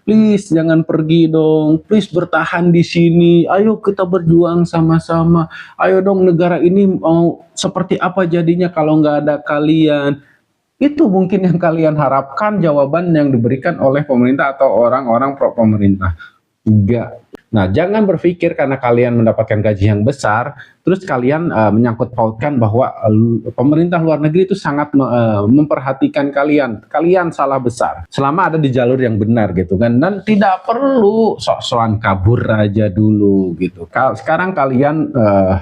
please jangan pergi dong, please bertahan di sini, ayo kita berjuang sama-sama, ayo dong negara ini mau seperti apa jadinya kalau nggak ada kalian. Itu mungkin yang kalian harapkan jawaban yang diberikan oleh pemerintah atau orang-orang pro pemerintah. Enggak. Nah, jangan berpikir karena kalian mendapatkan gaji yang besar, terus kalian menyangkut pautkan bahwa pemerintah luar negeri itu sangat memperhatikan kalian. Kalian salah besar. Selama ada di jalur yang benar gitu kan, dan tidak perlu sok-sokan kabur aja dulu gitu. Sekarang kalian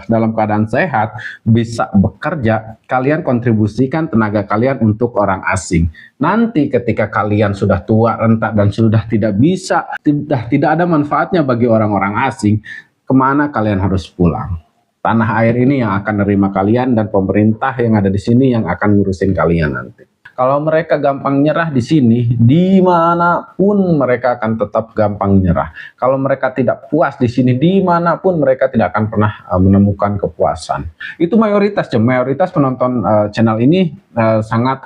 dalam keadaan sehat, bisa bekerja, kalian kontribusikan tenaga kalian untuk orang asing. Nanti ketika kalian sudah tua, rentak, dan sudah tidak bisa, tidak ada manfaatnya bagi orang-orang asing, kemana kalian harus pulang? Tanah air ini yang akan nerima kalian, dan pemerintah yang ada di sini yang akan ngurusin kalian nanti. Kalau mereka gampang nyerah di sini, dimanapun mereka akan tetap gampang nyerah. Kalau mereka tidak puas di sini, dimanapun mereka tidak akan pernah menemukan kepuasan. Itu mayoritas penonton channel ini sangat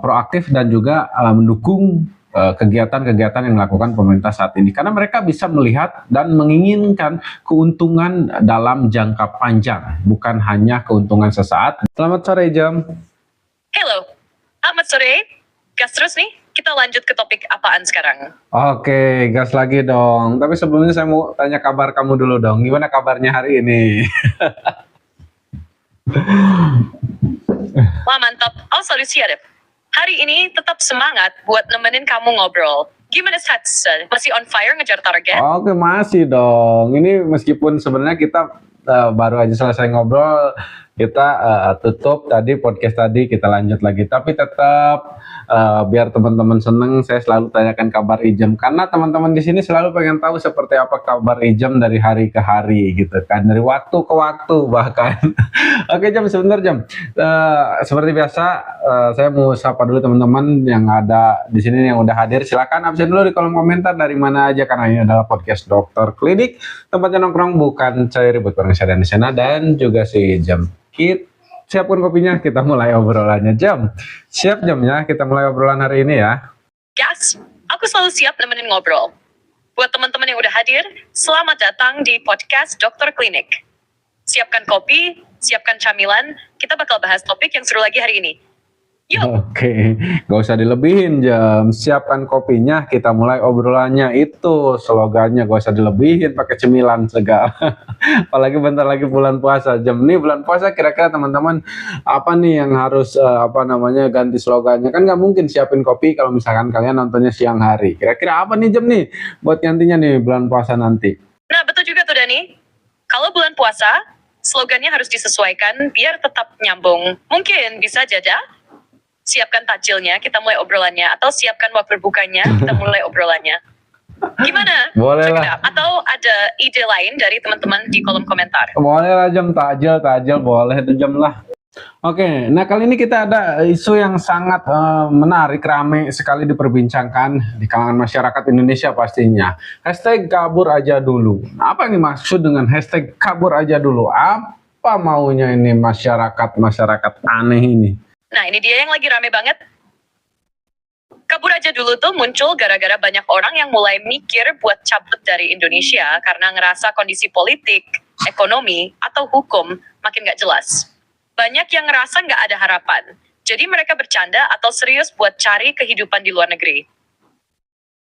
proaktif dan juga mendukung kegiatan-kegiatan yang dilakukan pemerintah saat ini, karena mereka bisa melihat dan menginginkan keuntungan dalam jangka panjang, bukan hanya keuntungan sesaat. Selamat sore Jam. Halo, selamat sore. Gas terus nih, kita lanjut ke topik apaan sekarang? Oke, gas lagi dong. Tapi sebelumnya saya mau tanya kabar kamu dulu dong. Gimana kabarnya hari ini? Wah mantap, oh selalu siap. Hari ini tetap semangat buat nemenin kamu ngobrol. Gimana stats? Masih on fire ngejar target? Oke, masih dong. Ini meskipun sebenarnya kita baru aja selesai ngobrol, kita tutup tadi podcast tadi, kita lanjut lagi. Tapi tetap biar teman-teman seneng, saya selalu tanyakan kabar Ijem, karena teman-teman di sini selalu pengen tahu seperti apa kabar Ijem dari hari ke hari gitu kan, dari waktu ke waktu bahkan. Oke Jam, sebentar Jam. Seperti biasa, saya mau sapa dulu teman-teman yang ada di sini yang udah hadir. Silakan absen dulu di kolom komentar dari mana aja, karena ini adalah podcast Dokter Klinik, tempatnya nongkrong bukan cari ribut bareng saya dan di sana, dan juga si Jam. Kita siapkan kopinya, kita mulai obrolannya Jam. Siap Jamnya, kita mulai obrolan hari ini ya. Gas, aku selalu siap nemenin ngobrol. Buat teman-teman yang udah hadir, selamat datang di podcast Dokter Klinik. Siapkan kopi, siapkan camilan, kita bakal bahas topik yang seru lagi hari ini. Yuk. Oke, gak usah dilebihin Jam. Siapkan kopinya, kita mulai obrolannya. Itu slogannya, gak usah dilebihin pakai cemilan segala. Apalagi bentar lagi bulan puasa Jam. Nih bulan puasa kira-kira teman-teman apa nih yang harus ganti slogannya? Kan nggak mungkin siapin kopi kalau misalkan kalian nontonnya siang hari. Kira-kira apa nih Jam nih buat gantinya nih bulan puasa nanti? Nah betul juga tuh Dani. Kalau bulan puasa, slogannya harus disesuaikan biar tetap nyambung. Mungkin bisa jajah. Siapkan takjilnya, kita mulai obrolannya. Atau siapkan waktu berbukanya, kita mulai obrolannya. Gimana? Boleh lah. Atau ada ide lain dari teman-teman di kolom komentar? Boleh lah Jam, takjil boleh tuh Jam lah. Oke, nah kali ini kita ada isu yang sangat menarik, ramai sekali diperbincangkan di kalangan masyarakat Indonesia pastinya. Hashtag kabur aja dulu. Nah, apa yang dimaksud dengan hashtag kabur aja dulu? Apa maunya ini masyarakat aneh ini? Nah ini dia yang lagi rame banget. Kabur aja dulu tuh muncul gara-gara banyak orang yang mulai mikir buat cabut dari Indonesia karena ngerasa kondisi politik, ekonomi, atau hukum makin gak jelas. Banyak yang ngerasa gak ada harapan. Jadi mereka bercanda atau serius buat cari kehidupan di luar negeri.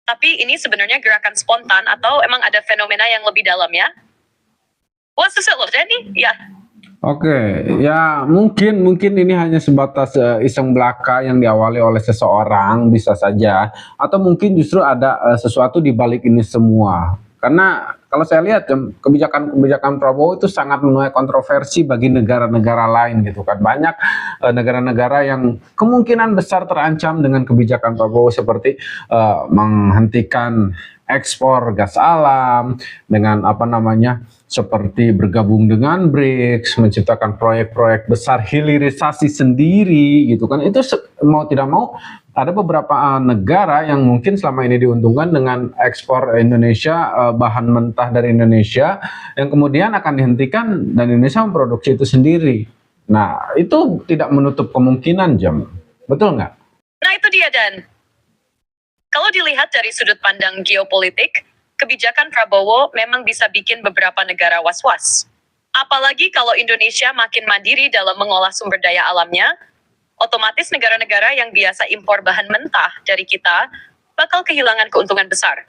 Tapi ini sebenarnya gerakan spontan atau emang ada fenomena yang lebih dalam ya? What's the loh, Danny? Ya. Oke, ya mungkin ini hanya sebatas iseng belaka yang diawali oleh seseorang, bisa saja, atau mungkin justru ada sesuatu di balik ini semua. Karena kalau saya lihat kebijakan Prabowo itu sangat menuai kontroversi bagi negara-negara lain gitu kan. Banyak negara-negara yang kemungkinan besar terancam dengan kebijakan Prabowo, seperti menghentikan ekspor gas alam, dengan seperti bergabung dengan BRICS, menciptakan proyek-proyek besar hilirisasi sendiri gitu kan. Itu mau tidak mau ada beberapa negara yang mungkin selama ini diuntungkan dengan ekspor Indonesia, bahan mentah dari Indonesia, yang kemudian akan dihentikan dan Indonesia memproduksi itu sendiri. Nah, itu tidak menutup kemungkinan Jam. Betul nggak? Nah itu dia Dan. Kalau dilihat dari sudut pandang geopolitik, kebijakan Prabowo memang bisa bikin beberapa negara was-was. Apalagi kalau Indonesia makin mandiri dalam mengolah sumber daya alamnya, otomatis negara-negara yang biasa impor bahan mentah dari kita bakal kehilangan keuntungan besar.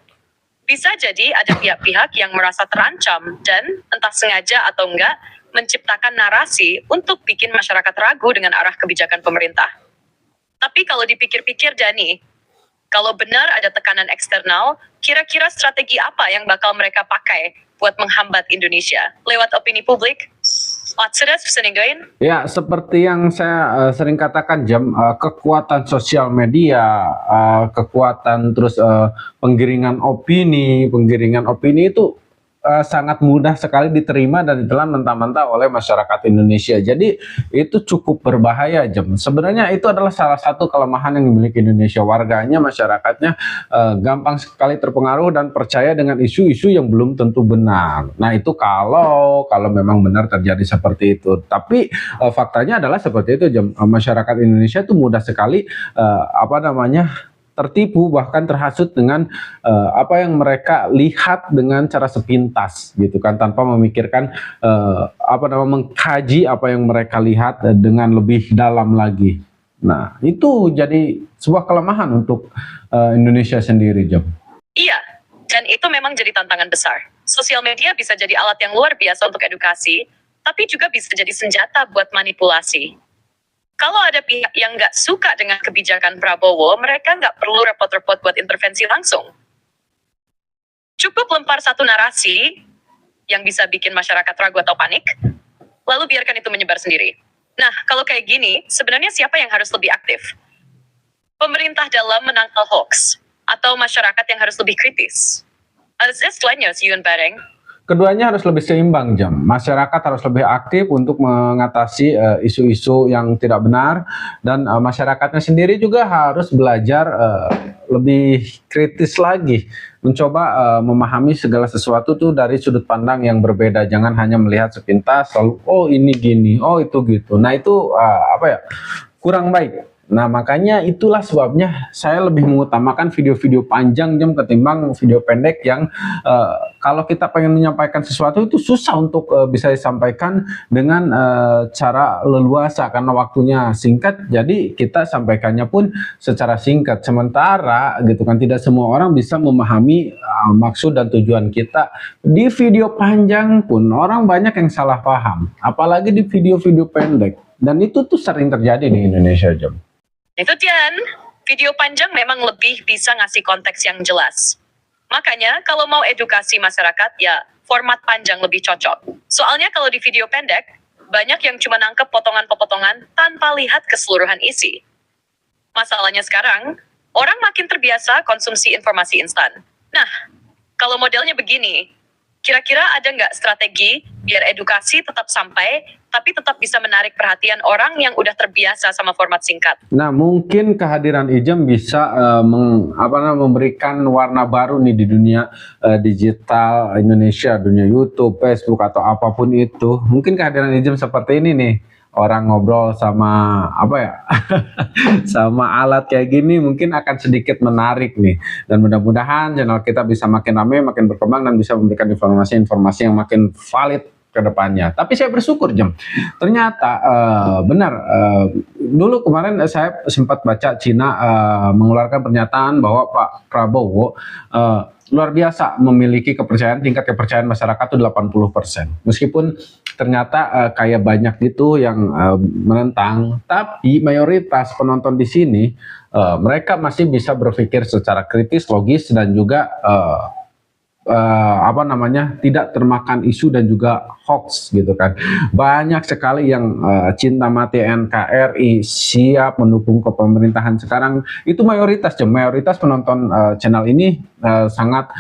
Bisa jadi ada pihak-pihak yang merasa terancam dan entah sengaja atau enggak menciptakan narasi untuk bikin masyarakat ragu dengan arah kebijakan pemerintah. Tapi kalau dipikir-pikir Dani, kalau benar ada tekanan eksternal, kira-kira strategi apa yang bakal mereka pakai buat menghambat Indonesia? Lewat opini publik? Otsudas peseninggain? Ya, seperti yang saya sering katakan kekuatan sosial media, kekuatan terus penggiringan opini itu sangat mudah sekali diterima dan ditelan mentah-mentah oleh masyarakat Indonesia. Jadi itu cukup berbahaya Sebenarnya itu adalah salah satu kelemahan yang dimiliki Indonesia. Warganya, masyarakatnya gampang sekali terpengaruh dan percaya dengan isu-isu yang belum tentu benar. Nah itu kalau memang benar terjadi seperti itu. Tapi faktanya adalah seperti itu masyarakat Indonesia itu mudah sekali tertipu bahkan terhasut dengan apa yang mereka lihat dengan cara sepintas gitu kan, tanpa memikirkan mengkaji apa yang mereka lihat dengan lebih dalam lagi. Nah itu jadi sebuah kelemahan untuk Indonesia sendiri Iya, dan itu memang jadi tantangan besar. Sosial media bisa jadi alat yang luar biasa untuk edukasi, tapi juga bisa jadi senjata buat manipulasi. Kalau ada pihak yang nggak suka dengan kebijakan Prabowo, mereka nggak perlu repot-repot buat intervensi langsung. Cukup lempar satu narasi yang bisa bikin masyarakat ragu atau panik, lalu biarkan itu menyebar sendiri. Nah, kalau kayak gini, sebenarnya siapa yang harus lebih aktif? Pemerintah dalam menangkal hoax, atau masyarakat yang harus lebih kritis? Yun Bareng. Keduanya harus lebih seimbang Masyarakat harus lebih aktif untuk mengatasi isu-isu yang tidak benar, dan masyarakatnya sendiri juga harus belajar lebih kritis lagi, mencoba memahami segala sesuatu tuh dari sudut pandang yang berbeda. Jangan hanya melihat sepintas lalu oh ini gini, oh itu gitu. Nah itu kurang baik. Nah makanya itulah sebabnya saya lebih mengutamakan video-video panjang ketimbang video pendek yang kalau kita pengen menyampaikan sesuatu itu susah untuk bisa disampaikan dengan cara leluasa karena waktunya singkat, jadi kita sampaikannya pun secara singkat. Sementara gitu kan tidak semua orang bisa memahami maksud dan tujuan kita. Di video panjang pun orang banyak yang salah paham, apalagi di video-video pendek, dan itu tuh sering terjadi di Indonesia Itu Dian, video panjang memang lebih bisa ngasih konteks yang jelas. Makanya kalau mau edukasi masyarakat ya format panjang lebih cocok. Soalnya kalau di video pendek, banyak yang cuma nangkep potongan-potongan tanpa lihat keseluruhan isi. Masalahnya sekarang, orang makin terbiasa konsumsi informasi instan. Nah, kalau modelnya begini, kira-kira ada nggak strategi biar edukasi tetap sampai, tapi tetap bisa menarik perhatian orang yang udah terbiasa sama format singkat? Nah, mungkin kehadiran Ijem bisa memberikan warna baru nih di dunia digital Indonesia, dunia YouTube, Facebook, atau apapun itu. Mungkin kehadiran Ijem seperti ini nih. Orang ngobrol sama sama alat kayak gini mungkin akan sedikit menarik nih, dan mudah-mudahan channel kita bisa makin ramai, makin berkembang, dan bisa memberikan informasi-informasi yang makin valid ke depannya. Tapi saya bersyukur ternyata benar, dulu kemarin saya sempat baca Cina mengeluarkan pernyataan bahwa Pak Prabowo luar biasa memiliki tingkat kepercayaan masyarakat itu 80%. Meskipun ternyata kayak banyak gitu yang menentang, tapi mayoritas penonton di sini mereka masih bisa berpikir secara kritis, logis, dan juga tidak termakan isu dan juga hoax gitu kan. Banyak sekali yang cinta mati NKRI, siap mendukung kepemerintahan sekarang. Itu mayoritas penonton channel ini sangat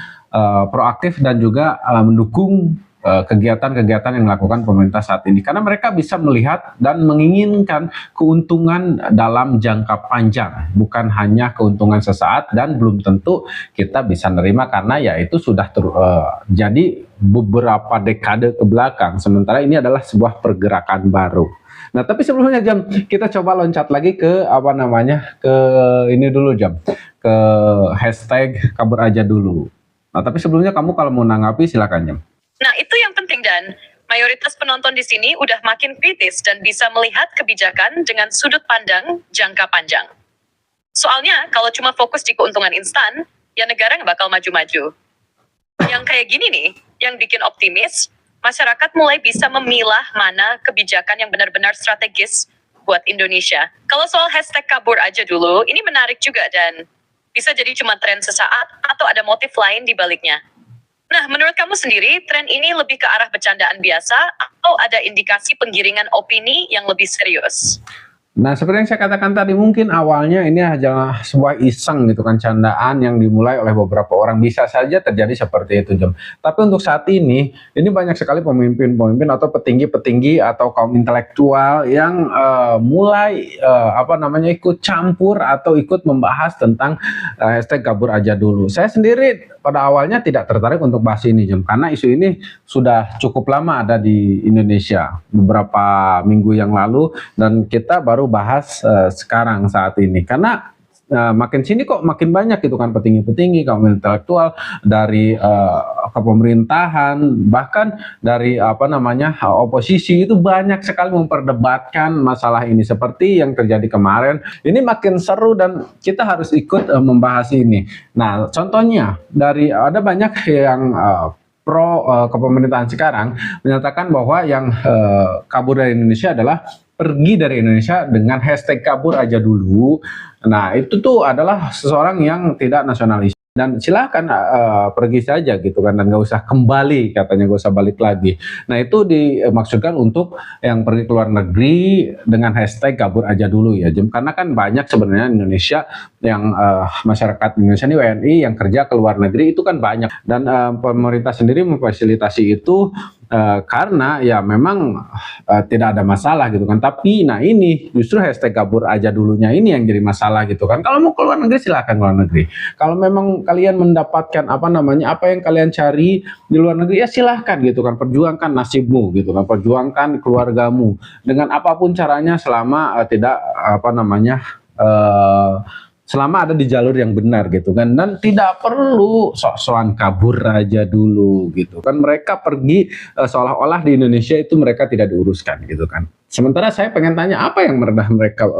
proaktif dan juga mendukung kegiatan-kegiatan yang dilakukan pemerintah saat ini, karena mereka bisa melihat dan menginginkan keuntungan dalam jangka panjang, bukan hanya keuntungan sesaat, dan belum tentu kita bisa nerima karena ya itu sudah terjadi beberapa dekade ke belakang, sementara ini adalah sebuah pergerakan baru. Nah, tapi sebelumnya kita coba loncat lagi ke ke ini dulu ke hashtag kabur aja dulu. Nah, tapi sebelumnya kamu kalau mau nanggapi silakan Jam. Nah, itu yang penting, Dan. Mayoritas penonton di sini udah makin kritis dan bisa melihat kebijakan dengan sudut pandang jangka panjang. Soalnya, kalau cuma fokus di keuntungan instan, ya negara nggak bakal maju-maju. Yang kayak gini nih, yang bikin optimis, masyarakat mulai bisa memilah mana kebijakan yang benar-benar strategis buat Indonesia. Kalau soal hashtag kabur aja dulu, ini menarik juga dan bisa jadi cuma tren sesaat atau ada motif lain di baliknya. Nah, menurut kamu sendiri, tren ini lebih ke arah bercandaan biasa atau ada indikasi penggiringan opini yang lebih serius? Nah, seperti yang saya katakan tadi, mungkin awalnya ini adalah sebuah iseng gitu kan, candaan yang dimulai oleh beberapa orang. Bisa saja terjadi seperti itu, Jam. Tapi untuk saat ini banyak sekali pemimpin-pemimpin atau petinggi-petinggi atau kaum intelektual yang mulai ikut campur atau ikut membahas tentang hashtag kabur aja dulu. Saya sendiri pada awalnya tidak tertarik untuk bahas ini, Jam, karena isu ini sudah cukup lama ada di Indonesia, beberapa minggu yang lalu, dan kita baru bahas sekarang saat ini karena makin sini kok makin banyak gitu kan petinggi-petinggi kaum intelektual dari kepemerintahan, bahkan dari oposisi itu banyak sekali memperdebatkan masalah ini seperti yang terjadi kemarin. Ini makin seru dan kita harus ikut membahas ini. Nah, contohnya dari ada banyak yang pro kepemerintahan sekarang menyatakan bahwa yang kabur dari Indonesia adalah pergi dari Indonesia dengan hashtag kabur aja dulu. Nah, itu tuh adalah seseorang yang tidak nasionalis. Dan silahkan pergi saja gitu kan, dan nggak usah kembali, katanya nggak usah balik lagi. Nah, itu dimaksudkan untuk yang pergi ke luar negeri dengan hashtag kabur aja dulu ya, Jim. Karena kan banyak sebenarnya Indonesia yang masyarakat Indonesia ini WNI yang kerja ke luar negeri itu kan banyak, dan pemerintah sendiri memfasilitasi itu karena ya memang tidak ada masalah gitu kan. Tapi nah ini justru hashtag kabur aja dulunya ini yang jadi masalah gitu kan. Kalau mau keluar negeri silahkan keluar negeri. Kalau memang kalian mendapatkan apa yang kalian cari di luar negeri ya silahkan gitu kan. Perjuangkan nasibmu gitu kan. Perjuangkan keluargamu dengan apapun caranya selama selama ada di jalur yang benar gitu kan, dan tidak perlu sok-sokan kabur aja dulu gitu kan. Mereka pergi seolah-olah di Indonesia itu mereka tidak diuruskan gitu kan. Sementara saya pengen tanya apa yang mereka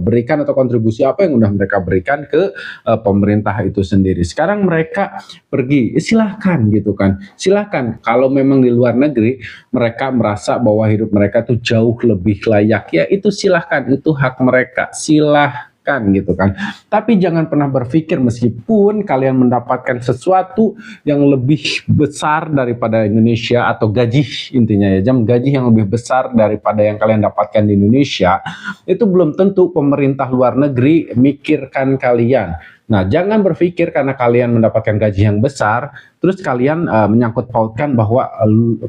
berikan atau kontribusi apa yang udah mereka berikan ke pemerintah itu sendiri. Sekarang mereka pergi, silahkan gitu kan. Silahkan kalau memang di luar negeri mereka merasa bahwa hidup mereka tuh jauh lebih layak, ya itu silahkan, itu hak mereka, silahkan gitu kan. Tapi jangan pernah berpikir meskipun kalian mendapatkan sesuatu yang lebih besar daripada Indonesia, atau gaji, intinya ya Jam, gaji yang lebih besar daripada yang kalian dapatkan di Indonesia, itu belum tentu pemerintah luar negeri mikirkan kalian. Nah, jangan berpikir karena kalian mendapatkan gaji yang besar terus kalian menyangkut pautkan bahwa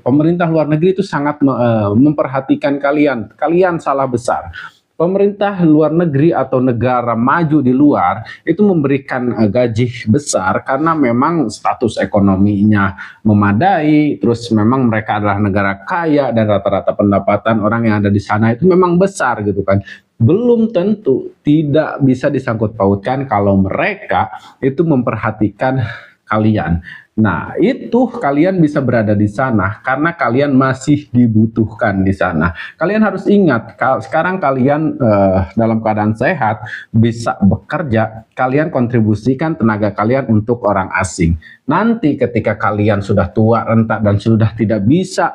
pemerintah luar negeri itu sangat memperhatikan kalian. Kalian salah besar. Pemerintah luar negeri atau negara maju di luar itu memberikan gaji besar karena memang status ekonominya memadai, terus memang mereka adalah negara kaya dan rata-rata pendapatan orang yang ada di sana itu memang besar gitu kan. Belum tentu, tidak bisa disangkut pautkan kalau mereka itu memperhatikan kalian. Nah, itu kalian bisa berada di sana karena kalian masih dibutuhkan di sana. Kalian harus ingat, sekarang kalian dalam keadaan sehat, bisa bekerja, kalian kontribusikan tenaga kalian untuk orang asing. Nanti ketika kalian sudah tua, renta, dan sudah tidak bisa,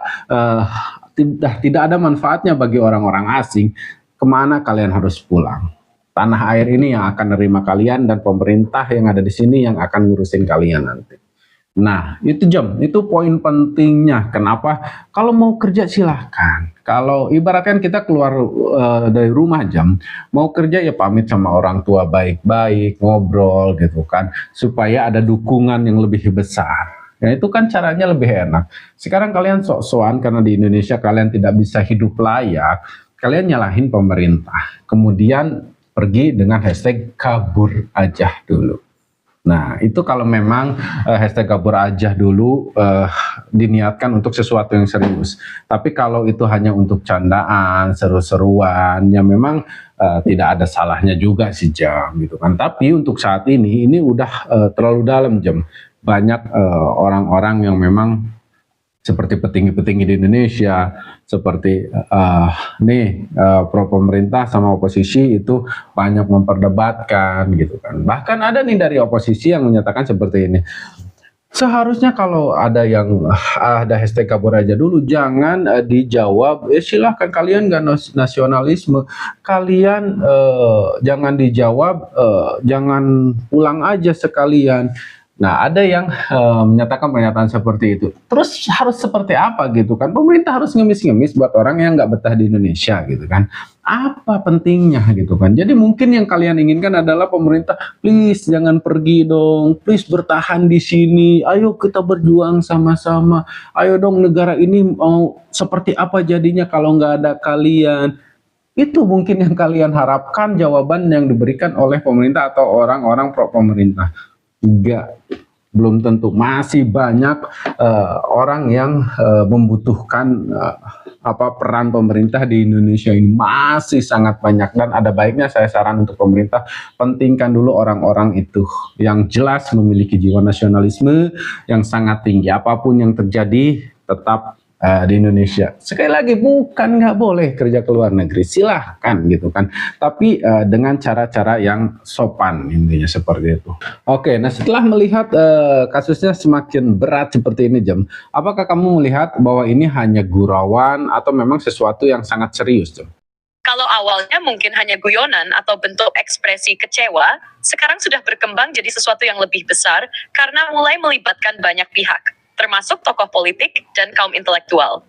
tidak ada manfaatnya bagi orang-orang asing, kemana kalian harus pulang? Tanah air ini yang akan menerima kalian, dan pemerintah yang ada di sini yang akan ngurusin kalian nanti. Nah, itu Jam, itu poin pentingnya. Kenapa? Kalau mau kerja silahkan. Kalau ibaratkan kita keluar dari rumah Jam, mau kerja ya pamit sama orang tua baik-baik, ngobrol gitu kan, supaya ada dukungan yang lebih besar. Ya itu kan caranya lebih enak. Sekarang kalian sok-sokan karena di Indonesia kalian tidak bisa hidup layak, kalian nyalahin pemerintah. Kemudian pergi dengan hashtag kabur aja dulu. Nah, itu kalau memang hashtag kabur aja dulu diniatkan untuk sesuatu yang serius. Tapi kalau itu hanya untuk candaan, seru-seruan, ya memang tidak ada salahnya juga sih Jam gitu kan. Tapi untuk saat ini udah terlalu dalam Jam. Banyak orang-orang yang memang seperti petinggi-petinggi di Indonesia, seperti pro pemerintah sama oposisi itu banyak memperdebatkan gitu kan. Bahkan ada nih dari oposisi yang menyatakan seperti ini. Seharusnya kalau ada yang ada hashtag kabur aja dulu, jangan dijawab. Silahkan kalian nggak nasionalisme, kalian jangan dijawab, jangan pulang aja sekalian. Nah, ada yang menyatakan pernyataan seperti itu. Terus harus seperti apa gitu kan? Pemerintah harus ngemis-ngemis buat orang yang nggak betah di Indonesia gitu kan? Apa pentingnya gitu kan? Jadi mungkin yang kalian inginkan adalah pemerintah, please jangan pergi dong, please bertahan di sini. Ayo kita berjuang sama-sama. Ayo dong negara ini mau seperti apa jadinya kalau nggak ada kalian. Itu mungkin yang kalian harapkan jawaban yang diberikan oleh pemerintah atau orang-orang pro pemerintah. Enggak, belum tentu. Masih banyak orang yang membutuhkan peran pemerintah di Indonesia ini masih sangat banyak, dan ada baiknya saya saran untuk pemerintah pentingkan dulu orang-orang itu yang jelas memiliki jiwa nasionalisme yang sangat tinggi. Apapun yang terjadi tetap di Indonesia. Sekali lagi, bukan nggak boleh kerja ke luar negeri, silahkan gitu kan. Tapi dengan cara-cara yang sopan, intinya seperti itu. Oke, nah setelah melihat kasusnya semakin berat seperti ini Jam, apakah kamu melihat bahwa ini hanya gurauan atau memang sesuatu yang sangat serius Jam? Kalau awalnya mungkin hanya guyonan atau bentuk ekspresi kecewa, sekarang sudah berkembang jadi sesuatu yang lebih besar karena mulai melibatkan banyak pihak, termasuk tokoh politik dan kaum intelektual.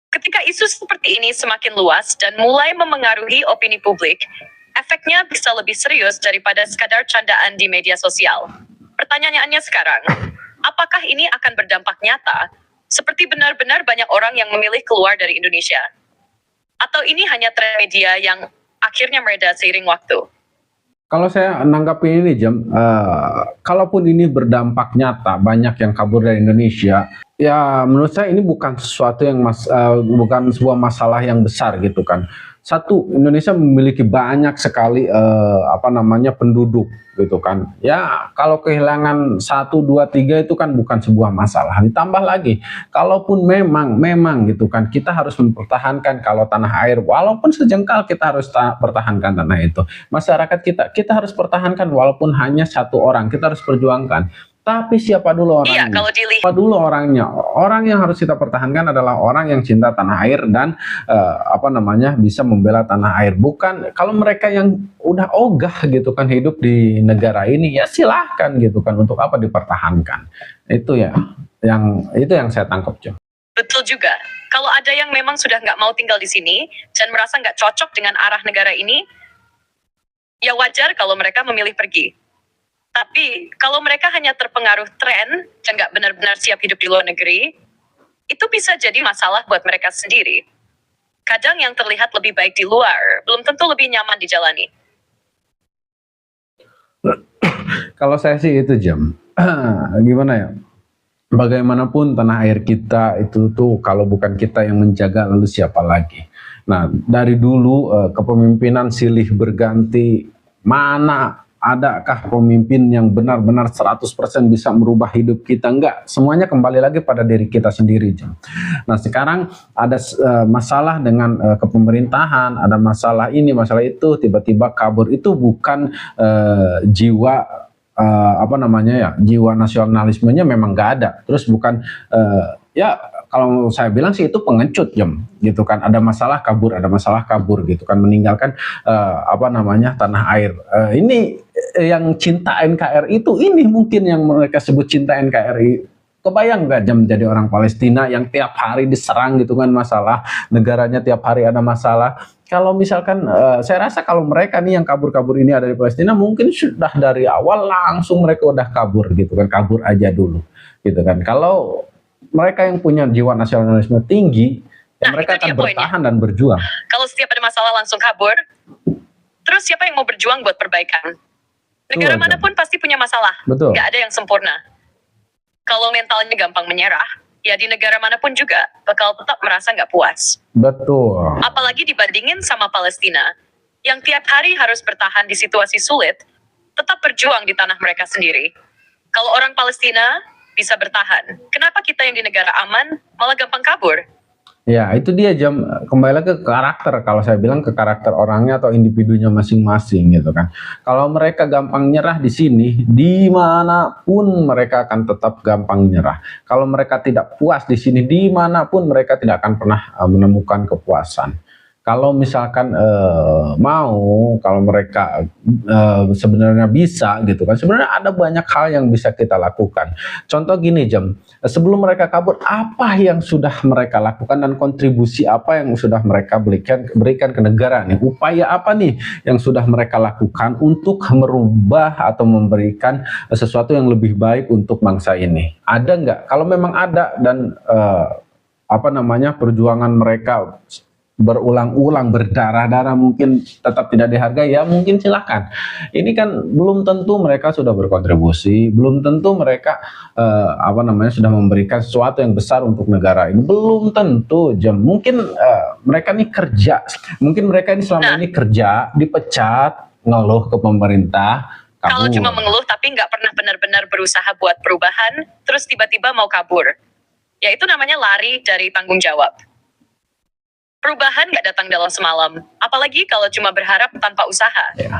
Ketika isu seperti ini semakin luas dan mulai memengaruhi opini publik, efeknya bisa lebih serius daripada sekadar candaan di media sosial. Pertanyaannya sekarang, apakah ini akan berdampak nyata, seperti benar-benar banyak orang yang memilih keluar dari Indonesia? Atau ini hanya tren media yang akhirnya mereda seiring waktu? Kalau saya nanggapin ini Jam, kalaupun ini berdampak nyata, banyak yang kabur dari Indonesia, ya menurut saya ini bukan sesuatu yang bukan sebuah masalah yang besar gitu kan. Satu, Indonesia memiliki banyak sekali penduduk gitu kan. Ya kalau kehilangan 1, 2, 3 itu kan bukan sebuah masalah. Ditambah lagi, kalaupun memang gitu kan, kita harus mempertahankan kalau tanah air, walaupun sejengkal kita harus pertahankan tanah itu. Masyarakat kita harus pertahankan walaupun hanya 1 orang, kita harus perjuangkan. Tapi siapa dulu orangnya? Iya, kalau dilihat Siapa dulu orangnya? Orang yang harus kita pertahankan adalah orang yang cinta tanah air dan bisa membela tanah air. Bukan kalau mereka yang udah ogah gitu kan hidup di negara ini, ya silahkan gitu kan, untuk apa dipertahankan. Itu yang saya tangkap Jom. betul juga, kalau ada yang memang sudah nggak mau tinggal di sini dan merasa nggak cocok dengan arah negara ini, ya wajar kalau mereka memilih pergi. Tapi kalau mereka hanya terpengaruh tren dan nggak benar-benar siap hidup di luar negeri, itu bisa jadi masalah buat mereka sendiri. Kadang yang terlihat lebih baik di luar, belum tentu lebih nyaman dijalani. Kalau saya sih itu Jam, gimana ya? Bagaimanapun tanah air kita itu tuh kalau bukan kita yang menjaga, lalu siapa lagi? Nah, dari dulu kepemimpinan silih berganti, mana adakah pemimpin yang benar-benar 100% bisa merubah hidup kita? Enggak, semuanya kembali lagi pada diri kita sendiri. Nah sekarang ada masalah dengan kepemerintahan, ada masalah ini, masalah itu, tiba-tiba kabur. Itu bukan jiwa jiwa nasionalismenya memang nggak ada. Terus bukan kalau saya bilang sih itu pengecut Jam gitu kan. Ada masalah kabur gitu kan, meninggalkan tanah air. Ini yang cinta NKRI itu, ini mungkin yang mereka sebut cinta NKRI. Kebayang nggak Jam jadi orang Palestina yang tiap hari diserang gitu kan, masalah negaranya tiap hari ada masalah. Kalau misalkan saya rasa kalau mereka nih yang kabur-kabur ini ada di Palestina, mungkin sudah dari awal langsung mereka udah kabur gitu kan, kabur aja dulu gitu kan. Kalau mereka yang punya jiwa nasionalisme tinggi, mereka akan bertahan dan berjuang. Kalau setiap ada masalah langsung kabur, terus siapa yang mau berjuang buat perbaikan? Negara Betul, Jam. manapun pasti punya masalah. Betul. Nggak ada yang sempurna. Kalau mentalnya gampang menyerah, ya di negara manapun juga bakal tetap merasa nggak puas. Betul. Apalagi dibandingin sama Palestina, yang tiap hari harus bertahan di situasi sulit, tetap berjuang di tanah mereka sendiri. Kalau orang Palestina bisa bertahan, kenapa kita yang di negara aman malah gampang kabur? Ya, itu dia Jam, kembali lagi ke karakter. Kalau saya bilang ke karakter orangnya atau individunya masing-masing gitu kan. Kalau mereka gampang nyerah di sini, dimanapun mereka akan tetap gampang nyerah. Kalau mereka tidak puas di sini, dimanapun mereka tidak akan pernah menemukan kepuasan. Kalau misalkan kalau mereka sebenarnya bisa gitu kan, sebenarnya ada banyak hal yang bisa kita lakukan. Contoh gini Jam, sebelum mereka kabur, apa yang sudah mereka lakukan dan kontribusi apa yang sudah mereka berikan ke negara nih? Upaya apa nih yang sudah mereka lakukan untuk merubah atau memberikan sesuatu yang lebih baik untuk bangsa ini? Ada nggak? Kalau memang ada dan perjuangan mereka berulang-ulang berdarah-darah mungkin tetap tidak dihargai, ya mungkin silahkan. Ini kan belum tentu mereka sudah berkontribusi, belum tentu mereka sudah memberikan sesuatu yang besar untuk negara ini, belum tentu Jam. Mungkin mereka ini kerja, mungkin mereka ini selama ini kerja, dipecat, ngeluh ke pemerintah, Kalau kabur. cuma mengeluh tapi nggak pernah benar-benar berusaha buat perubahan, terus tiba-tiba mau kabur, ya itu namanya lari dari tanggung jawab. Perubahan nggak datang dalam semalam, apalagi kalau cuma berharap tanpa usaha. Ya.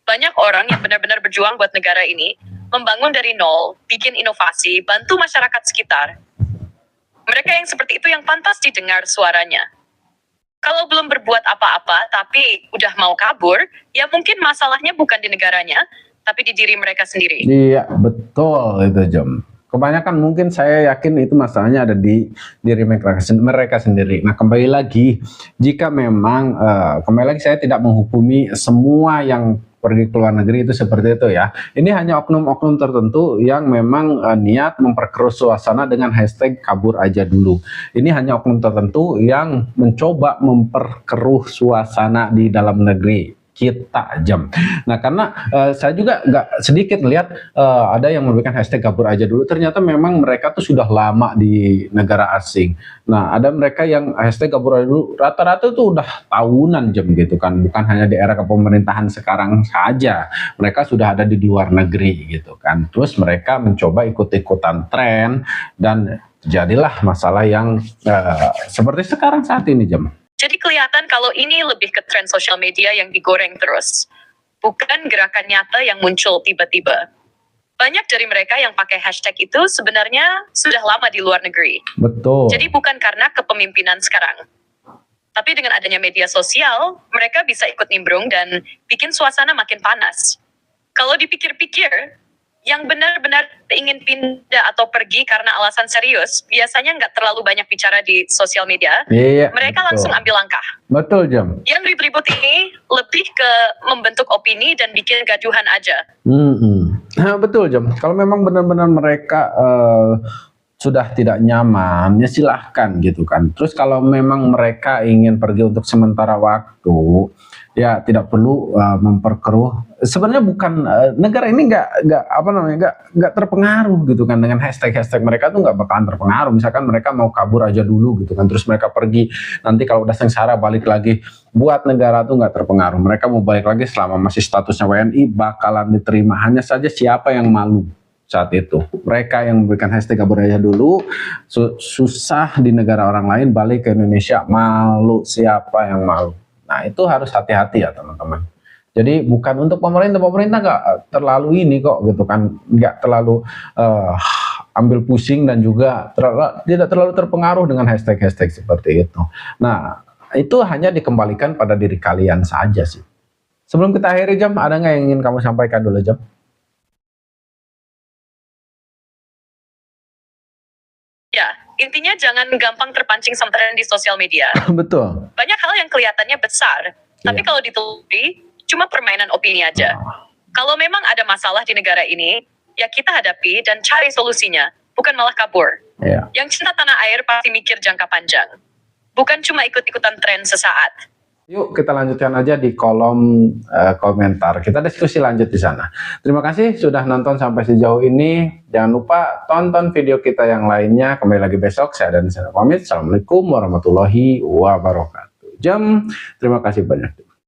Banyak orang yang benar-benar berjuang buat negara ini, membangun dari nol, bikin inovasi, bantu masyarakat sekitar. Mereka yang seperti itu yang pantas didengar suaranya. Kalau belum berbuat apa-apa, tapi udah mau kabur, ya mungkin masalahnya bukan di negaranya, tapi di diri mereka sendiri. Iya, betul itu Jam. Kebanyakan mungkin saya yakin itu masalahnya ada di diri mereka sendiri. Nah, kembali lagi, jika memang kembali lagi saya tidak menghukumi semua yang pergi ke luar negeri itu seperti itu ya. Ini hanya oknum-oknum tertentu yang memang niat memperkeruh suasana dengan hashtag kabur aja dulu. Ini hanya oknum tertentu yang mencoba memperkeruh suasana di dalam negeri kita Jam. Nah, karena saya juga nggak sedikit melihat ada yang memberikan hashtag kabur aja dulu. Ternyata memang mereka tuh sudah lama di negara asing. Nah, ada mereka yang hashtag kabur aja dulu. Rata-rata tuh udah tahunan Jam gitu kan. Bukan hanya di era kepemerintahan sekarang saja. Mereka sudah ada di luar negeri gitu kan. Terus mereka mencoba ikut-ikutan tren dan jadilah masalah yang seperti sekarang saat ini Jam. Jadi kelihatan kalau ini lebih ke tren sosial media yang digoreng terus. Bukan gerakan nyata yang muncul tiba-tiba. Banyak dari mereka yang pakai hashtag itu sebenarnya sudah lama di luar negeri. Betul. Jadi bukan karena kepemimpinan sekarang. Tapi dengan adanya media sosial, mereka bisa ikut nimbrung dan bikin suasana makin panas. Kalau dipikir-pikir, yang benar-benar ingin pindah atau pergi karena alasan serius, biasanya nggak terlalu banyak bicara di sosial media. Iya, Mereka betul. langsung ambil langkah. Betul Jam. Yang ribut-ribut ini lebih ke membentuk opini dan bikin gaduhan aja. Nah, betul Jam. Kalau memang benar-benar mereka sudah tidak nyaman, ya silahkan gitu kan. Terus kalau memang mereka ingin pergi untuk sementara waktu, ya tidak perlu memperkeruh. Sebenarnya bukan negara ini nggak terpengaruh gitu kan dengan hashtag mereka tuh nggak bakalan terpengaruh. Misalkan mereka mau kabur aja dulu gitu kan, terus mereka pergi, nanti kalau udah sengsara balik lagi, buat negara tuh nggak terpengaruh. Mereka mau balik lagi selama masih statusnya WNI bakalan diterima. Hanya saja siapa yang malu saat itu. Mereka yang memberikan hashtag kabur aja dulu, susah di negara orang lain, balik ke Indonesia malu, siapa yang malu. Nah, itu harus hati-hati ya teman-teman. Jadi bukan untuk pemerintah nggak terlalu ini kok gitu kan, nggak terlalu ambil pusing dan juga tidak terlalu terpengaruh dengan hashtag seperti itu. Nah, itu hanya dikembalikan pada diri kalian saja sih. Sebelum kita akhiri Jam, ada nggak yang ingin kamu sampaikan dulu Jam? Ya, intinya jangan gampang terpancing sama tren di sosial media. Betul. Banyak hal yang kelihatannya besar, tapi kalau diteliti, cuma permainan opini aja. Kalau memang ada masalah di negara ini, ya kita hadapi dan cari solusinya, bukan malah kabur. Yang cinta tanah air pasti mikir jangka panjang. Bukan cuma ikut-ikutan tren sesaat. Yuk kita lanjutkan aja di kolom komentar. Kita diskusi lanjut di sana. Terima kasih sudah nonton sampai sejauh ini. Jangan lupa tonton video kita yang lainnya. Kembali lagi besok. Saya dan saya pamit. Assalamualaikum warahmatullahi wabarakatuh. Terima kasih banyak.